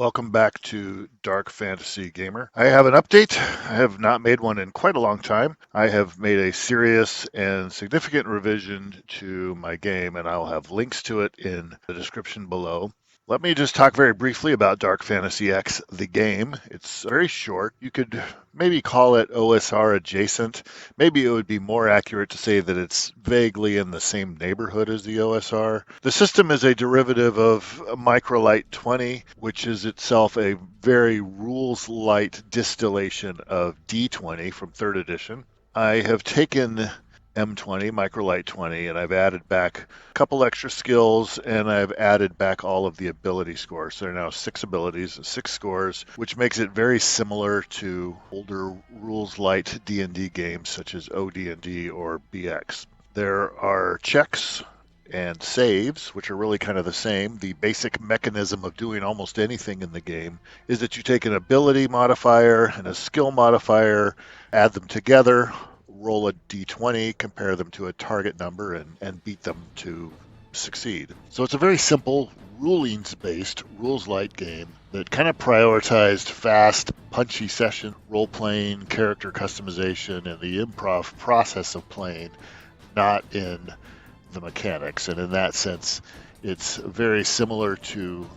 Welcome back to Dark Fantasy Gamer. I have an update. I have not made one in quite a long time. I have made a serious and significant revision to my game, and I'll have links to it in the description below. Let me just talk very briefly about Dark Fantasy X, the game. It's very short. You could maybe call it OSR adjacent. Maybe it would be more accurate to say that it's vaguely in the same neighborhood as the OSR. The system is a derivative of Microlight 20, which is itself a very rules-light distillation of D20 from 3rd edition. I have taken M20, Microlight 20, and I've added back a couple extra skills, and I've added back all of the ability scores. So there are now 6 abilities, 6 scores, which makes it very similar to older rules-light D&D games such as OD&D or BX. There are checks and saves, which are really kind of the same. The basic mechanism of doing almost anything in the game is that you take an ability modifier and a skill modifier, add them together, roll a d20, compare them to a target number, and beat them to succeed. So it's a very simple rulings-based, rules-light game that kind of prioritized fast, punchy session, role-playing, character customization, and the improv process of playing, not in the mechanics. And in that sense, it's very similar to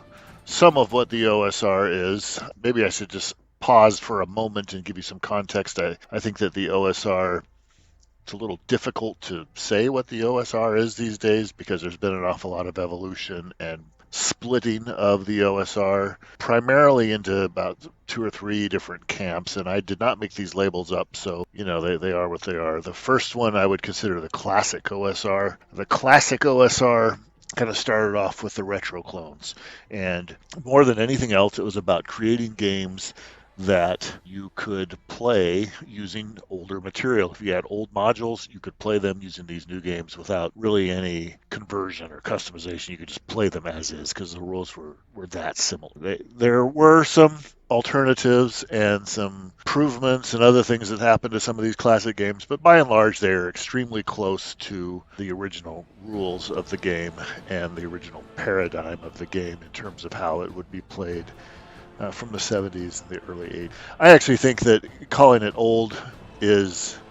some of what the OSR is. Maybe I should just pause for a moment and give you some context. I think that the OSR, it's a little difficult to say what the OSR is these days because there's been an awful lot of evolution and splitting of the OSR, primarily into about 2 or 3 different camps, and I did not make these labels up, so they are what they are. The first one I would consider the classic OSR. The classic OSR kind of started off with the retro clones, and more than anything else, it was about creating games that you could play using older material. If you had old modules, you could play them using these new games without really any conversion or customization. You could just play them as is because the rules were that similar. There were some alternatives and some improvements and other things that happened to some of these classic games, but by and large they are extremely close to the original rules of the game and the original paradigm of the game in terms of how it would be played from the 70s and the early 80s. I actually think that calling it old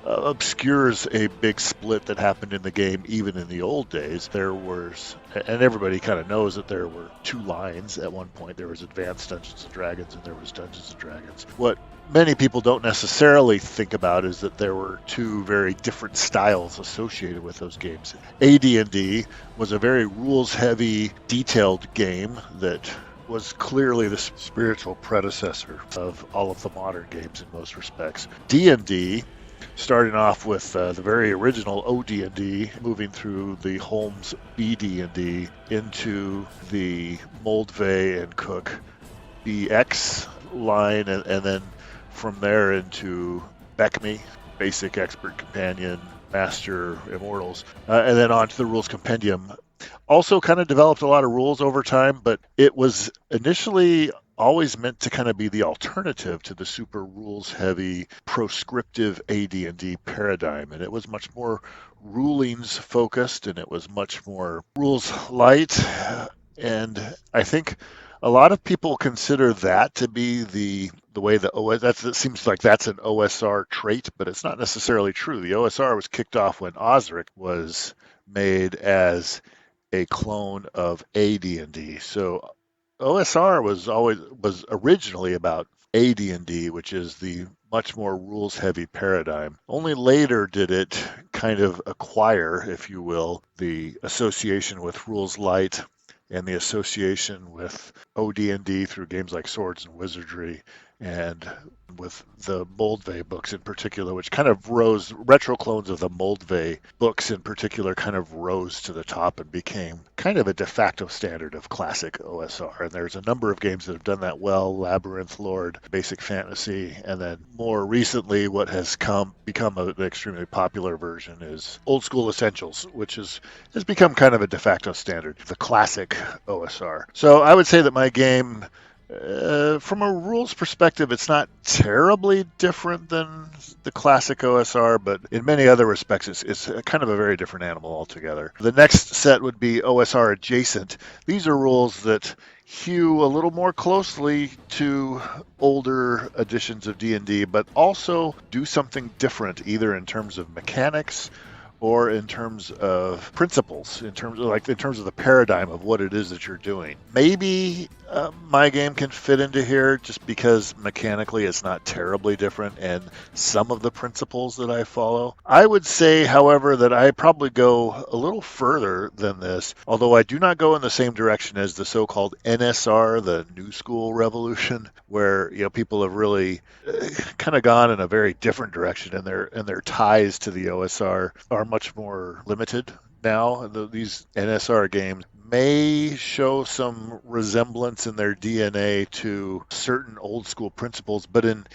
obscures a big split that happened in the game even in the old days. There was, and everybody kind of knows that there were 2 lines at one point. There was Advanced Dungeons & Dragons and there was Dungeons & Dragons. What many people don't necessarily think about is that there were 2 very different styles associated with those games. AD&D was a very rules-heavy, detailed game that was clearly the spiritual predecessor of all of the modern games in most respects. D&D, starting off with the very original OD&D, moving through the Holmes BD&D into the Moldvay and Cook BX line, and then from there into BECMI, Basic Expert Companion, Master Immortals, and then on to the Rules Compendium. Also kind of developed a lot of rules over time, but it was initially always meant to kind of be the alternative to the super rules-heavy, proscriptive AD&D paradigm. And it was much more rulings-focused, and it was much more rules-light. And I think a lot of people consider that to be the way the that seems like that's an OSR trait, but it's not necessarily true. The OSR was kicked off when Osric was made as a clone of AD&D. So OSR was originally about AD&D, which is the much more rules-heavy paradigm. Only later did it kind of acquire, if you will, the association with rules light and the association with OD&D through games like Swords and Wizardry, and with the Moldvay books in particular, which kind of retro clones of the Moldvay books in particular kind of rose to the top and became kind of a de facto standard of classic OSR. And there's a number of games that have done that well: Labyrinth Lord, Basic Fantasy, and then more recently what has become an extremely popular version is Old School Essentials, which has become kind of a de facto standard, the classic OSR. So I would say that my game From a rules perspective, it's not terribly different than the classic OSR, but in many other respects, it's kind of a very different animal altogether. The next set would be OSR adjacent. These are rules that hew a little more closely to older editions of D&D, but also do something different, either in terms of mechanics or in terms of principles, in terms of the paradigm of what it is that you're doing. Maybe my game can fit into here just because mechanically it's not terribly different, and some of the principles that I follow. I would say, however, that I probably go a little further than this, although I do not go in the same direction as the so-called NSR, the New School Revolution, where people have really kind of gone in a very different direction, and their ties to the OSR are much more limited now. These NSR games may show some resemblance in their DNA to certain old school principles, but in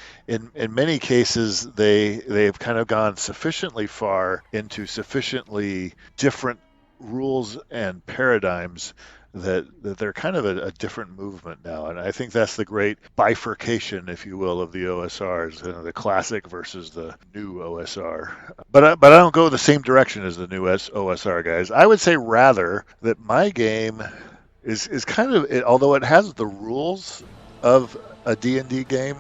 many cases they've kind of gone sufficiently far into sufficiently different rules and paradigms that they're kind of a different movement now. And I think that's the great bifurcation, if you will, of the OSRs, the classic versus the new OSR. But I don't go the same direction as the new OSR guys. I would say rather that my game is kind of, although it has the rules of a D&D game,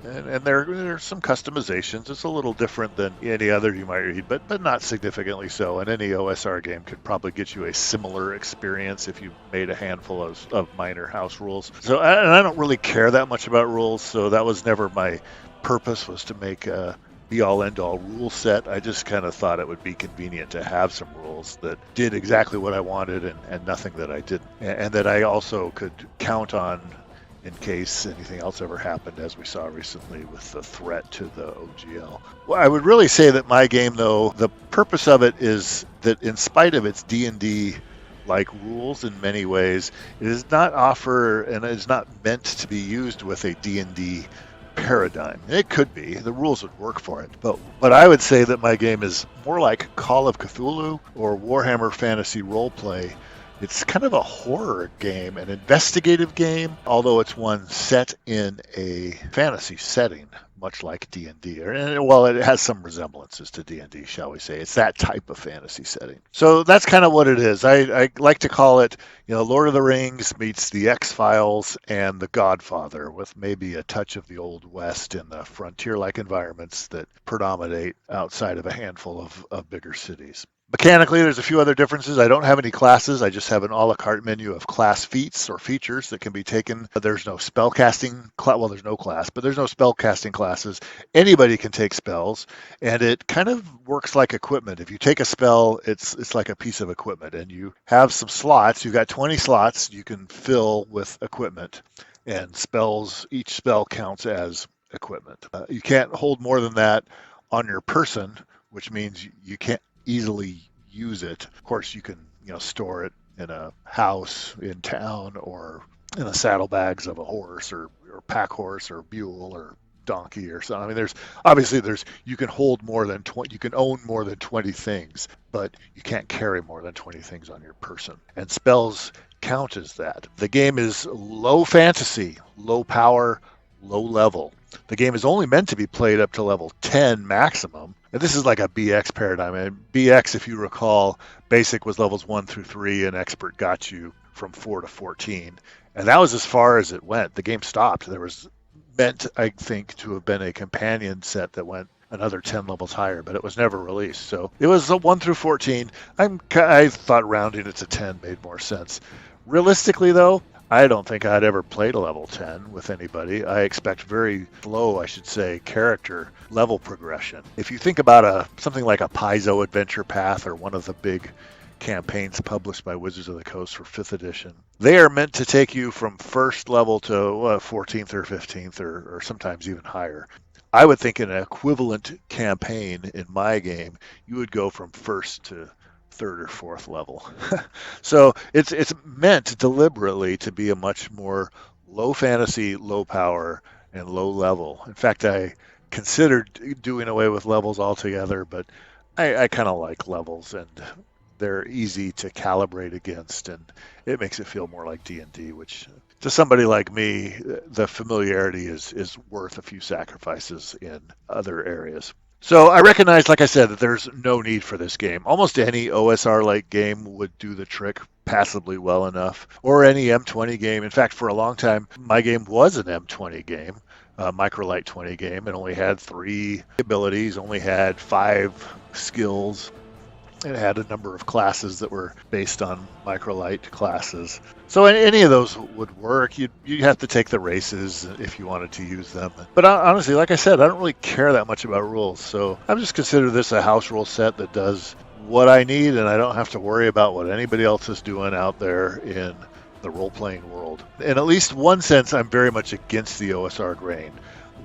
and there's some customizations. It's a little different than any other you might read, but not significantly so. And any OSR game could probably get you a similar experience if you made a handful of minor house rules. So and I don't really care that much about rules, so that was never my purpose, was to make a be-all end-all rule set. I just kind of thought it would be convenient to have some rules that did exactly what I wanted and nothing that I didn't, and that I also could count on in case anything else ever happened, as we saw recently with the threat to the OGL. Well, I would really say that my game, though, the purpose of it is that in spite of its D&D like rules in many ways, it does not offer and it is not meant to be used with a D&D paradigm. It could be. The rules would work for it. But I would say that my game is more like Call of Cthulhu or Warhammer Fantasy Roleplay. It's kind of a horror game, an investigative game, although it's one set in a fantasy setting, much like D&D. Well, it has some resemblances to D&D, shall we say. It's that type of fantasy setting. So that's kind of what it is. I like to call it, Lord of the Rings meets the X-Files and The Godfather, with maybe a touch of the Old West in the frontier-like environments that predominate outside of a handful of bigger cities. Mechanically, there's a few other differences. I don't have any classes. I just have an a la carte menu of class feats or features that can be taken. There's no spell casting well, there's no class, but there's no spell casting classes. Anybody can take spells, and it kind of works like equipment. If you take a spell, it's like a piece of equipment, and you have some slots. You've got 20 slots you can fill with equipment, and each spell counts as equipment. You can't hold more than that on your person, which means you can't easily use it. Of course, you can store it in a house in town or in the saddlebags of a horse or pack horse or mule or donkey or something. I mean, there's you can hold more than 20, you can own more than 20 things, but you can't carry more than 20 things on your person. And spells count as that. The game is low fantasy, low power, low level. The game is only meant to be played up to level 10 maximum. And this is like a BX paradigm. And BX, if you recall, basic was levels 1 through 3, and expert got you from 4 to 14. And that was as far as it went. The game stopped. There was meant, I think, to have been a companion set that went another 10 levels higher, but it was never released. So it was a 1 through 14. I thought rounding it to 10 made more sense. Realistically, though, I don't think I'd ever played a level 10 with anybody. I expect very slow, I should say, character level progression. If you think about something like a Paizo Adventure Path or one of the big campaigns published by Wizards of the Coast for 5th edition, they are meant to take you from first level to 14th or 15th or sometimes even higher. I would think in an equivalent campaign in my game, you would go from first to third or fourth level. So it's meant deliberately to be a much more low fantasy, low power, and low level. In fact, I considered doing away with levels altogether, but I kind of like levels, and they're easy to calibrate against, and it makes it feel more like D&D, which to somebody like me, the familiarity is worth a few sacrifices in other areas. So I recognize, like I said, that there's no need for this game. Almost any OSR-like game would do the trick passably well enough, or any M20 game. In fact, for a long time, my game was an M20 game, a Microlight 20 game. It only had 3 abilities, only had 5 skills. It had a number of classes that were based on Microlight classes. So any of those would work. You'd have to take the races if you wanted to use them. But honestly, like I said, I don't really care that much about rules. So I'm just consider this a house rule set that does what I need, and I don't have to worry about what anybody else is doing out there in the role-playing world. In at least one sense, I'm very much against the OSR grain.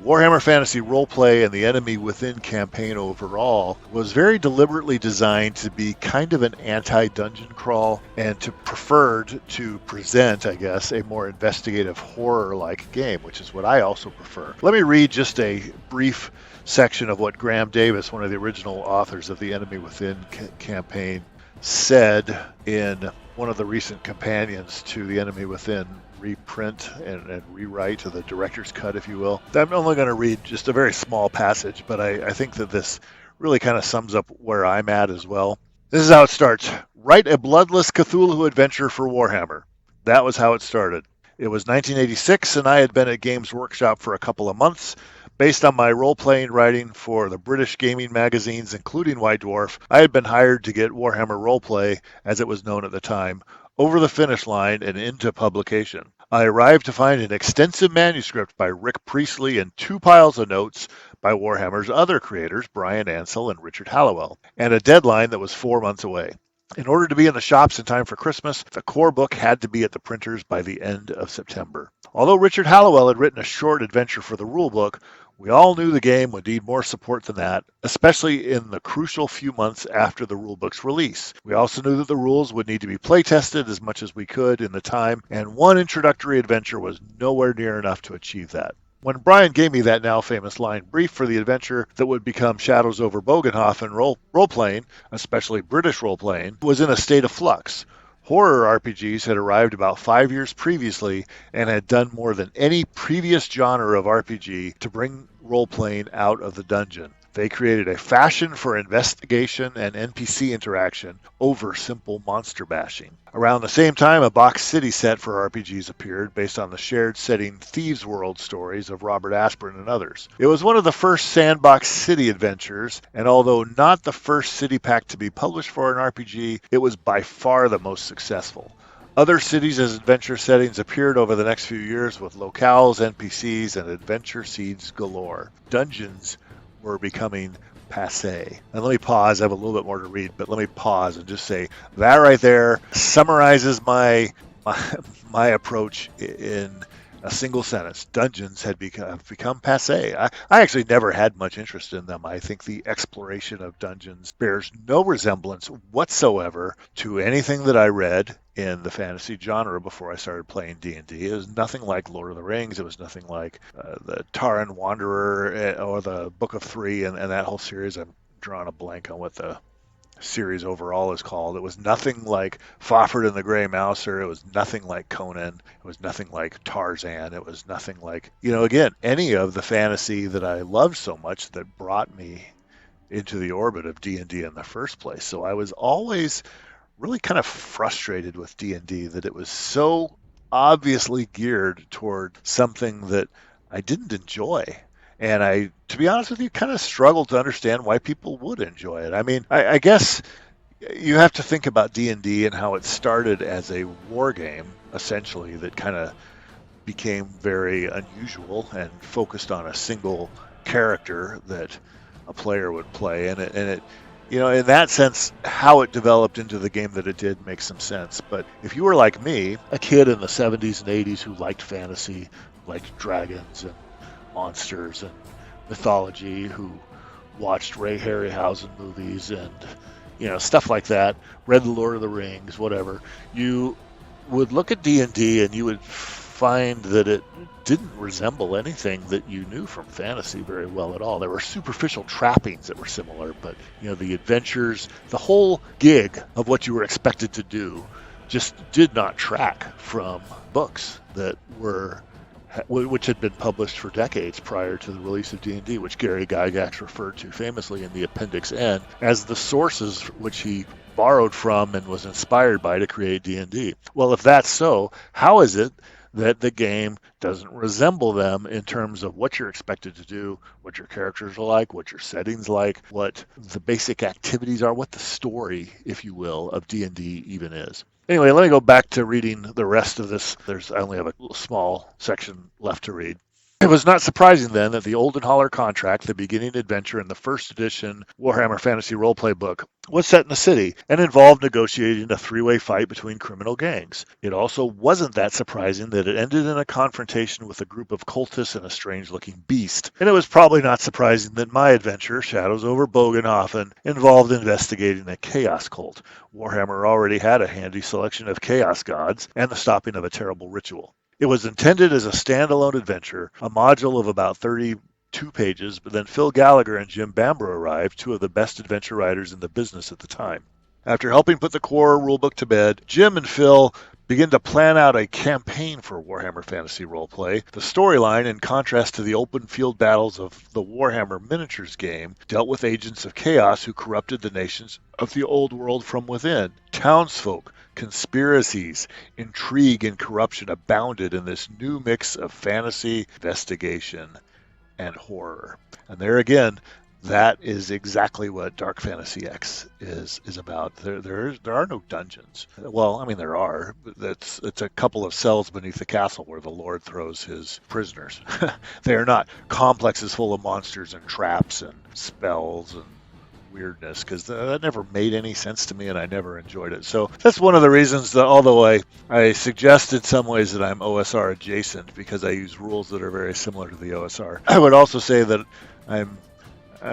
Warhammer Fantasy Roleplay and the Enemy Within campaign overall was very deliberately designed to be kind of an anti-dungeon crawl and preferred to present, I guess, a more investigative horror-like game, which is what I also prefer. Let me read just a brief section of what Graham Davis, one of the original authors of the Enemy Within campaign, said in one of the recent companions to the Enemy Within reprint and rewrite to the director's cut, if you will. I'm only going to read just a very small passage, but I think that this really kind of sums up where I'm at as well. This is how it starts. Write a bloodless Cthulhu adventure for Warhammer. That was how it started. It was 1986, and I had been at Games Workshop for a couple of months. Based on my role-playing writing for the British gaming magazines, including White Dwarf, I had been hired to get Warhammer Roleplay, as it was known at the time, over the finish line and into publication. I arrived to find an extensive manuscript by Rick Priestley and 2 piles of notes by Warhammer's other creators, Brian Ansell and Richard Hallowell, and a deadline that was 4 months away. In order to be in the shops in time for Christmas, the core book had to be at the printers by the end of September. Although Richard Hallowell had written a short adventure for the rulebook, we all knew the game would need more support than that, especially in the crucial few months after the rulebook's release. We also knew that the rules would need to be play-tested as much as we could in the time, and one introductory adventure was nowhere near enough to achieve that. When Brian gave me that now famous line brief for the adventure that would become Shadows over Bogenhofen role-playing, especially British role-playing, was in a state of flux. Horror RPGs had arrived about 5 years previously and had done more than any previous genre of RPG to bring role-playing out of the dungeon. They created a fashion for investigation and NPC interaction over simple monster bashing. Around the same time, a box city set for RPGs appeared based on the shared setting Thieves' World stories of Robert Asprin and others. It was one of the first sandbox city adventures, and although not the first city pack to be published for an RPG, it was by far the most successful. Other cities as adventure settings appeared over the next few years with locales, NPCs, and adventure seeds galore. Dungeons were becoming passé. And let me pause. I have a little bit more to read, but let me pause and just say that right there summarizes my approach in a single sentence. Dungeons had become passé. I actually never had much interest in them. I think the exploration of dungeons bears no resemblance whatsoever to anything that I read in the fantasy genre before I started playing D&D. It was nothing like Lord of the Rings. It was nothing like the Taran Wanderer or the Book of Three and that whole series. I'm drawing a blank on what the series overall is called. It was nothing like Fafhrd and the Grey Mouser. It was nothing like Conan. It was nothing like Tarzan. It was nothing like, again, any of the fantasy that I loved so much that brought me into the orbit of D&D in the first place. So I was always really kind of frustrated with D&D that it was so obviously geared toward something that I didn't enjoy. And I, to be honest with you, kind of struggled to understand why people would enjoy it. I mean, I guess you have to think about D&D and how it started as a war game, essentially, that kind of became very unusual and focused on a single character that a player would play. And it in that sense, how it developed into the game that it did makes some sense. But if you were like me, a kid in the 70s and 80s who liked fantasy, liked dragons and monsters and mythology, who watched Ray Harryhausen movies and stuff like that, read the Lord of the Rings, whatever, you would look at D&D and you would find that it didn't resemble anything that you knew from fantasy very well at all. There were superficial trappings that were similar, but the adventures, the whole gig of what you were expected to do just did not track from books that were which had been published for decades prior to the release of D&D, which Gary Gygax referred to famously in the Appendix N as the sources which he borrowed from and was inspired by to create D&D. Well, if that's so, how is it that the game doesn't resemble them in terms of what you're expected to do, what your characters are like, what your setting's like, what the basic activities are, what the story, if you will, of D&D even is? Anyway, let me go back to reading the rest of this. I only have a small section left to read. It was not surprising then that the Oldenhaler contract, the beginning adventure in the first edition Warhammer Fantasy Roleplay book, was set in a city and involved negotiating a three-way fight between criminal gangs. It also wasn't that surprising that it ended in a confrontation with a group of cultists and a strange-looking beast. And it was probably not surprising that my adventure, Shadows over Bogenhofen, involved investigating a chaos cult. Warhammer already had a handy selection of chaos gods and the stopping of a terrible ritual. It was intended as a standalone adventure, a module of about 32 pages, but then Phil Gallagher and Jim Bamber arrived, two of the best adventure writers in the business at the time. After helping put the core rulebook to bed, Jim and Phil began to plan out a campaign for Warhammer Fantasy Roleplay. The storyline, in contrast to the open field battles of the Warhammer Miniatures game, dealt with agents of chaos who corrupted the nations of the old world from within. Townsfolk, conspiracies, intrigue, and corruption abounded in this new mix of fantasy, investigation, and horror. And there again, that is exactly what Dark Fantasy X is about. There are no dungeons. Well, I mean there are. It's a couple of cells beneath the castle where the Lord throws his prisoners. They are not complexes full of monsters and traps and spells and weirdness, because that never made any sense to me and I never enjoyed it. So that's one of the reasons that, although I suggest in some ways that I'm OSR adjacent because I use rules that are very similar to the OSR, I would also say that I'm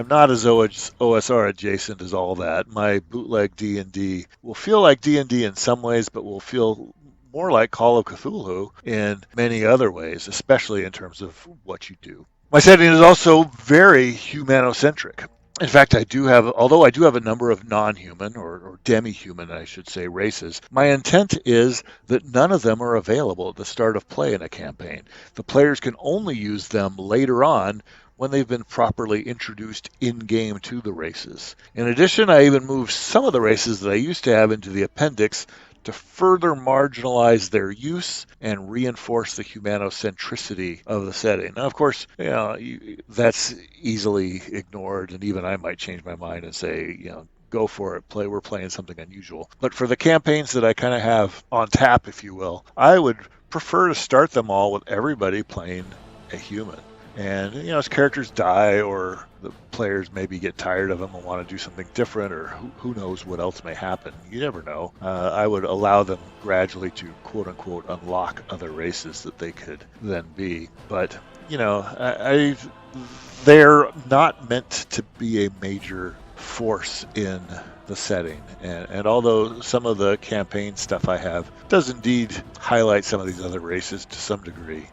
not as OSR adjacent as all that. My bootleg D&D will feel like D&D in some ways, but will feel more like Call of Cthulhu in many other ways, especially in terms of what you do. My setting is also very humanocentric. In fact, although I do have a number of non-human or demi-human, I should say, races, my intent is that none of them are available at the start of play in a campaign. The players can only use them later on when they've been properly introduced in-game to the races. In addition, I even moved some of the races that I used to have into the appendix to further marginalize their use and reinforce the humanocentricity of the setting. Now, of course, that's easily ignored, and even I might change my mind and say, go for it, we're playing something unusual. But for the campaigns that I kind of have on tap, if you will, I would prefer to start them all with everybody playing a human. And, as characters die or the players maybe get tired of them and want to do something different, or who knows what else may happen. You never know. I would allow them gradually to, quote unquote, unlock other races that they could then be. But, they're not meant to be a major force in the setting. And although some of the campaign stuff I have does indeed highlight some of these other races to some degree,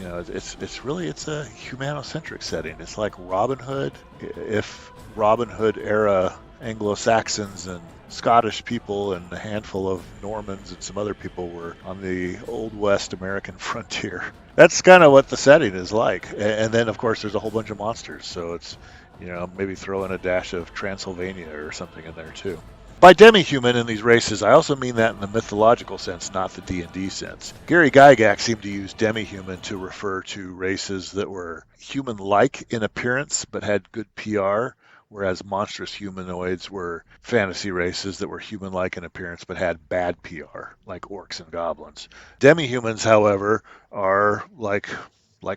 it's a humanocentric setting. It's like Robin Hood, if Robin Hood era Anglo-Saxons and Scottish people and a handful of Normans and some other people were on the Old West American frontier. That's kind of what the setting is like. And then, of course, there's a whole bunch of monsters. So it's, maybe throw in a dash of Transylvania or something in there too. By demi-human in these races, I also mean that in the mythological sense, not the D&D sense. Gary Gygax seemed to use demi-human to refer to races that were human-like in appearance but had good PR, whereas monstrous humanoids were fantasy races that were human-like in appearance but had bad PR, like orcs and goblins. Demi-humans, however, are like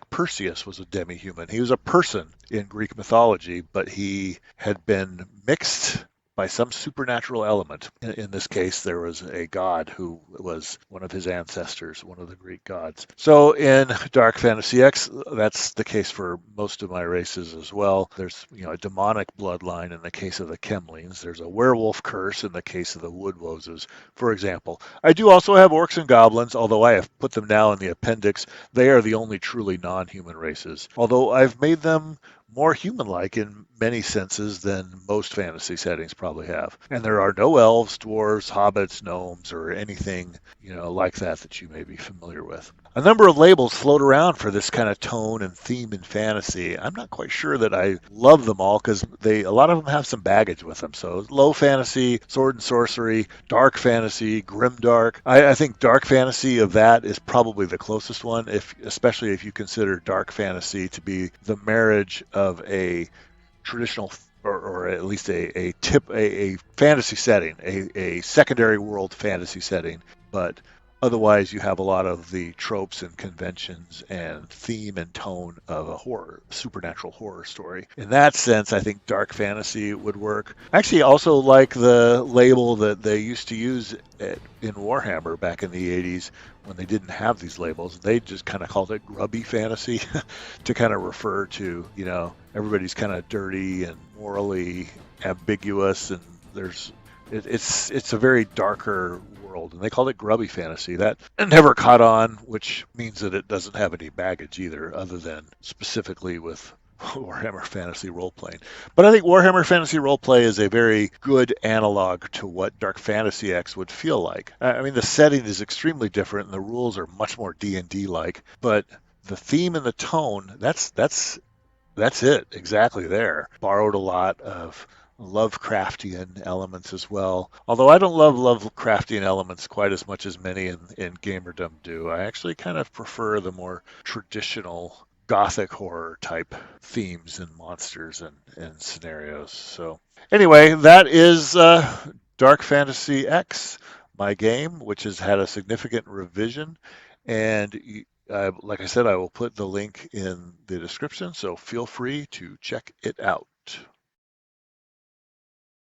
Perseus was a demi-human. He was a person in Greek mythology, but he had been mixed by some supernatural element. In this case, there was a god who was one of his ancestors, one of the Greek gods. So in Dark Fantasy X, that's the case for most of my races as well. There's a demonic bloodline in the case of the Kemlings. There's a werewolf curse in the case of the Woodwoses, for example. I do also have orcs and goblins, although I have put them now in the appendix. They are the only truly non-human races, although I've made them more human-like in many senses than most fantasy settings probably have. And there are no elves, dwarves, hobbits, gnomes, or anything, like that you may be familiar with. A number of labels float around for this kind of tone and theme in fantasy. I'm not quite sure that I love them all because a lot of them have some baggage with them. So low fantasy, sword and sorcery, dark fantasy, grimdark. I think dark fantasy of that is probably the closest one, especially if you consider dark fantasy to be the marriage of a traditional or at least a fantasy setting, a secondary world fantasy setting, but otherwise you have a lot of the tropes and conventions and theme and tone of a supernatural horror story. In that sense, I think dark fantasy would work. I actually also like the label that they used to use in Warhammer back in the 80s when they didn't have these labels. They just kind of called it grubby fantasy to kind of refer to, everybody's kind of dirty and morally ambiguous, and it's a very darker world, and they called it grubby fantasy. That never caught on, which means that it doesn't have any baggage either, other than specifically with Warhammer Fantasy role-playing. But I think Warhammer Fantasy role-play is a very good analog to what Dark Fantasy X would feel like. I mean, the setting is extremely different, and the rules are much more D&D-like, but the theme and the tone, that's it, exactly there. Borrowed a lot of Lovecraftian elements as well. Although I don't love Lovecraftian elements quite as much as many in gamerdom do. I actually kind of prefer the more traditional gothic horror type themes and monsters and scenarios. So anyway, that is Dark Fantasy X, my game, which has had a significant revision. And like I said, I will put the link in the description, so feel free to check it out.